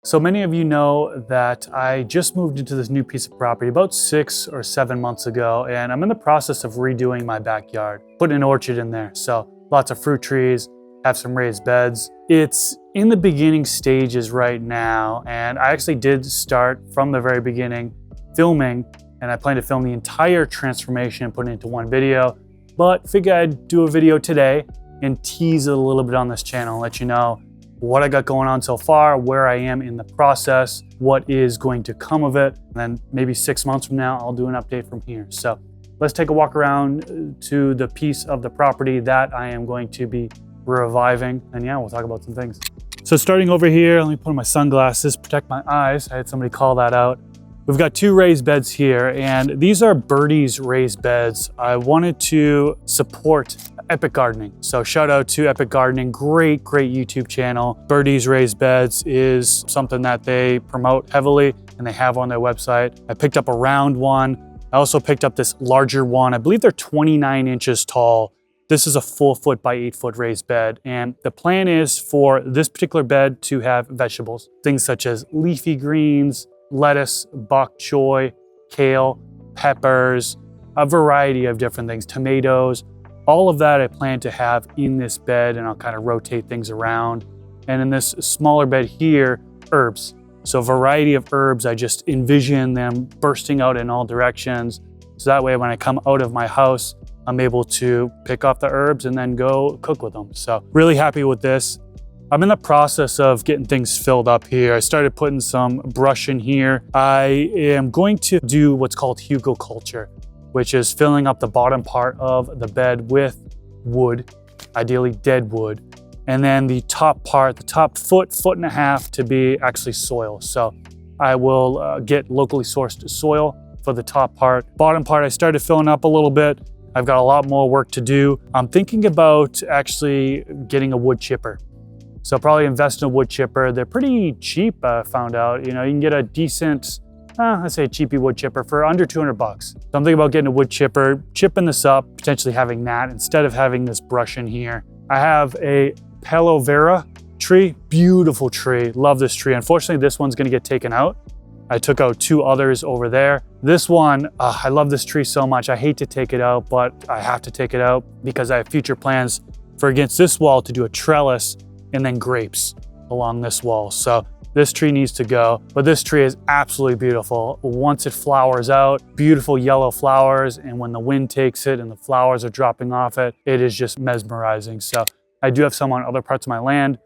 So many of you know that I just moved into this new piece of property about 6 or 7 months ago, and I'm in the process of redoing my backyard, putting an orchard in there. So lots of fruit trees, have some raised beds. It's in the beginning stages right now, and I actually did start from the very beginning filming, and I plan to film the entire transformation and put it into one video, but figured I'd do a video today and tease it a little bit on this channel and let you know what I got going on so far, where I am in the process, what is going to come of it. And then maybe 6 months from now, I'll do an update from here. So let's take a walk around to the piece of the property that I am going to be reviving. And yeah, we'll talk about some things. So starting over here, let me put on my sunglasses, protect my eyes. I had somebody call that out. We've got 2 raised beds here, and these are Birdie's raised beds. I wanted to support Epic Gardening. So shout out to Epic Gardening, great YouTube channel. Birdie's Raised Beds is something that they promote heavily and they have on their website. I picked up a round one. I also picked up this larger one. I believe they're 29 inches tall. This is a 4 foot by 8 foot raised bed. And the plan is for this particular bed to have vegetables, things such as leafy greens, lettuce, bok choy, kale, peppers, a variety of different things, tomatoes. All of that I plan to have in this bed, and I'll kind of rotate things around. And in this smaller bed here, herbs. So a variety of herbs, I just envision them bursting out in all directions. So that way when I come out of my house, I'm able to pick off the herbs and then go cook with them. So really happy with this. I'm in the process of getting things filled up here. I started putting some brush in here. I am going to do what's called hugelkultur, which is filling up the bottom part of the bed with wood, ideally dead wood. And then the top part, the top foot and a half to be actually soil. So I will get locally sourced soil for the top part. Bottom part, I started filling up a little bit. I've got a lot more work to do. I'm thinking about actually getting a wood chipper. So probably invest in a wood chipper. They're pretty cheap, I found out. You know, you can get a decent, let's say a cheapy wood chipper for under 200 bucks. So I'm thinking about getting a wood chipper, chipping this up, potentially having that instead of having this brush in here. I have a Palo Vera tree, beautiful tree, love this tree. Unfortunately, this one's gonna get taken out. I took out 2 others over there. This one, I love this tree so much. I hate to take it out, but I have to take it out because I have future plans for against this wall to do a trellis and then grapes along this wall. So this tree needs to go, but this tree is absolutely beautiful. Once it flowers out, beautiful yellow flowers, and when the wind takes it and the flowers are dropping off it, it is just mesmerizing. So I do have some on other parts of my land,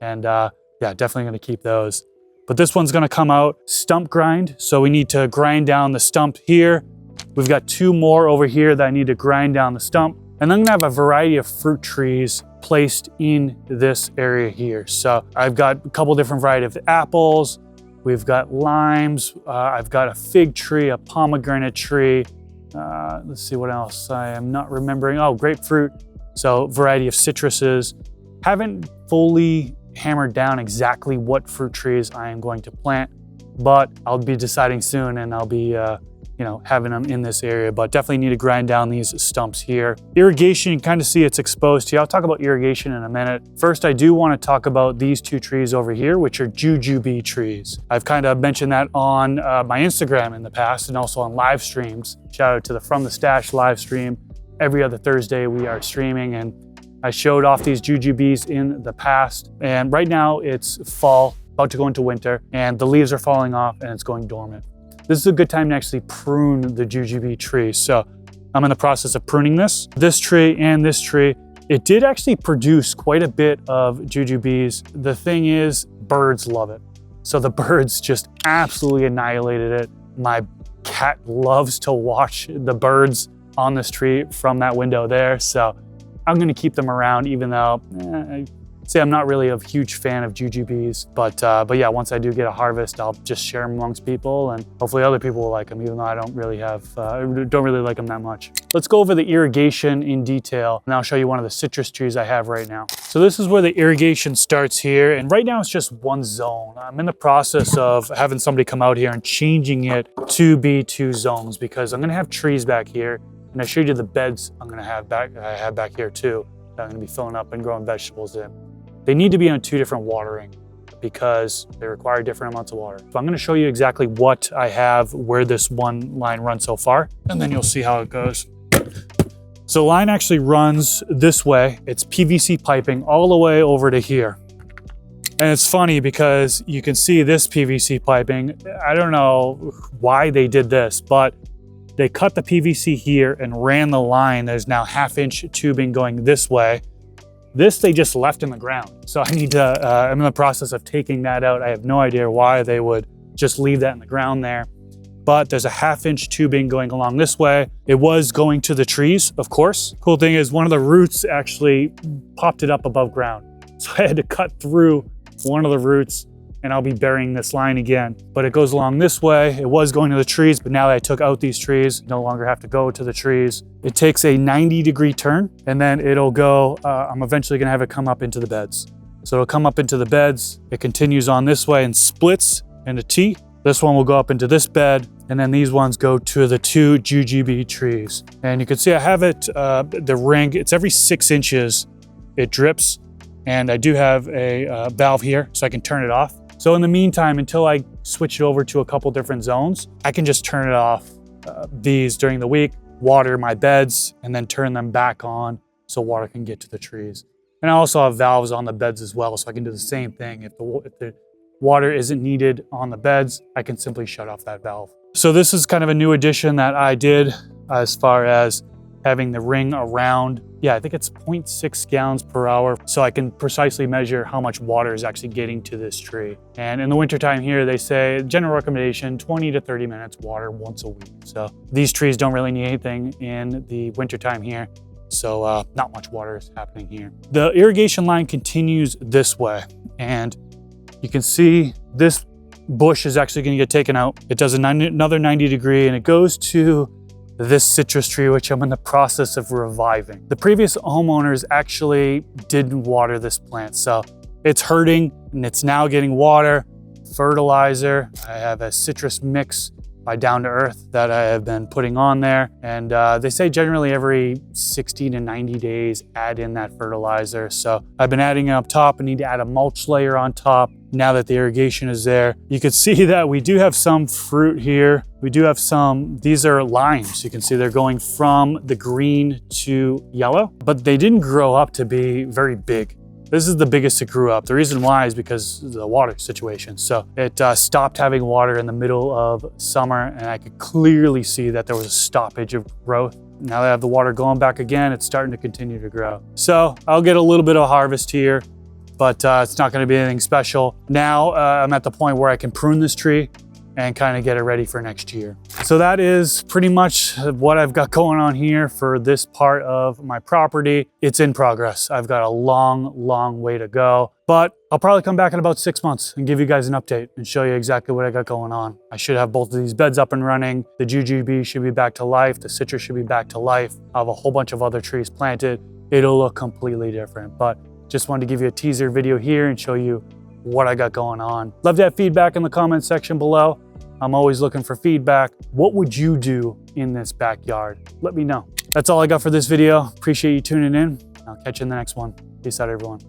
and yeah, definitely gonna keep those. But this one's gonna come out stump grind, so we need to grind down the stump here. We've got 2 more over here that I need to grind down the stump. And I'm gonna have a variety of fruit trees placed in this area here. So I've got a couple different varieties of apples. We've got limes. I've got a fig tree, a pomegranate tree. Let's see what else I am not remembering. Oh, grapefruit. So variety of citruses. Haven't fully hammered down exactly what fruit trees I am going to plant, but I'll be deciding soon, and I'll be having them in this area, but definitely need to grind down these stumps here. Irrigation, you can kind of see it's exposed here. I'll talk about irrigation in a minute. First, I do want to talk about these 2 trees over here, which are jujube trees. I've kind of mentioned that on my Instagram in the past and also on live streams. Shout out to the From the Stash live stream. Every other Thursday we are streaming, and I showed off these jujubes in the past. And right now it's fall, about to go into winter, and the leaves are falling off and it's going dormant. This is a good time to actually prune the jujube tree. So I'm in the process of pruning this tree and this tree. It did actually produce quite a bit of jujubes. The thing is, birds love it. So the birds just absolutely annihilated it. My cat loves to watch the birds on this tree from that window there. So I'm gonna keep them around, even though I'm not really a huge fan of jujubes, but yeah, once I do get a harvest, I'll just share them amongst people, and hopefully other people will like them, even though I don't really like them that much. Let's go over the irrigation in detail, and I'll show you one of the citrus trees I have right now. So this is where the irrigation starts here, and right now it's just one zone. I'm in the process of having somebody come out here and changing it to be 2 zones, because I'm gonna have trees back here, and I showed you the beds I have back here too, that I'm gonna be filling up and growing vegetables in. They need to be on 2 different watering because they require different amounts of water. So I'm gonna show you exactly what I have, where this one line runs so far, and then you'll see how it goes. So the line actually runs this way. It's PVC piping all the way over to here. And it's funny because you can see this PVC piping. I don't know why they did this, but they cut the PVC here and ran the line. There's now 1/2-inch tubing going this way. This they just left in the ground. So I need to, I'm in the process of taking that out. I have no idea why they would just leave that in the ground there. But there's a 1/2-inch tubing going along this way. It was going to the trees, of course. Cool thing is one of the roots actually popped it up above ground. So I had to cut through one of the roots and I'll be burying this line again. But it goes along this way. It was going to the trees, but now that I took out these trees, no longer have to go to the trees. It takes a 90-degree turn and then it'll go, I'm eventually gonna have it come up into the beds. So it'll come up into the beds. It continues on this way and splits into T. This one will go up into this bed, and then these ones go to the 2 jujube trees. And you can see I have it, the ring, it's every 6 inches it drips. And I do have a valve here so I can turn it off. So in the meantime, until I switch it over to a couple different zones, I can just turn it off these during the week, water my beds, and then turn them back on so water can get to the trees. And I also have valves on the beds as well, so I can do the same thing. If the water isn't needed on the beds, I can simply shut off that valve. So this is kind of a new addition that I did as far as having the ring around. Yeah, I think it's 0.6 gallons per hour. So I can precisely measure how much water is actually getting to this tree. And in the wintertime here, they say general recommendation, 20 to 30 minutes water once a week. So these trees don't really need anything in the wintertime here. So not much water is happening here. The irrigation line continues this way. And you can see this bush is actually gonna get taken out. It does another 90-degree and it goes to this citrus tree, which I'm in the process of reviving. The previous homeowners actually didn't water this plant, so it's hurting and it's now getting water, fertilizer. I have a citrus mix by Down to Earth that I have been putting on there. And they say generally every 60 to 90 days, add in that fertilizer. So I've been adding it up top. I need to add a mulch layer on top now that the irrigation is there. You can see that we do have some fruit here. We do have some, these are limes. You can see they're going from the green to yellow, but they didn't grow up to be very big. This is the biggest it grew up. The reason why is because of the water situation. So it stopped having water in the middle of summer and I could clearly see that there was a stoppage of growth. Now that I have the water going back again, it's starting to continue to grow. So I'll get a little bit of harvest here, but it's not gonna be anything special. Now I'm at the point where I can prune this tree and kind of get it ready for next year. So that is pretty much what I've got going on here for this part of my property. It's in progress. I've got a long, long way to go, but I'll probably come back in about 6 months and give you guys an update and show you exactly what I got going on. I should have both of these beds up and running. The jujube should be back to life. The citrus should be back to life. I have a whole bunch of other trees planted. It'll look completely different, but just wanted to give you a teaser video here and show you what I got going on. Love to have feedback in the comment section below. I'm always looking for feedback. What would you do in this backyard? Let me know. That's all I got for this video. Appreciate you tuning in. I'll catch you in the next one. Peace out, everyone.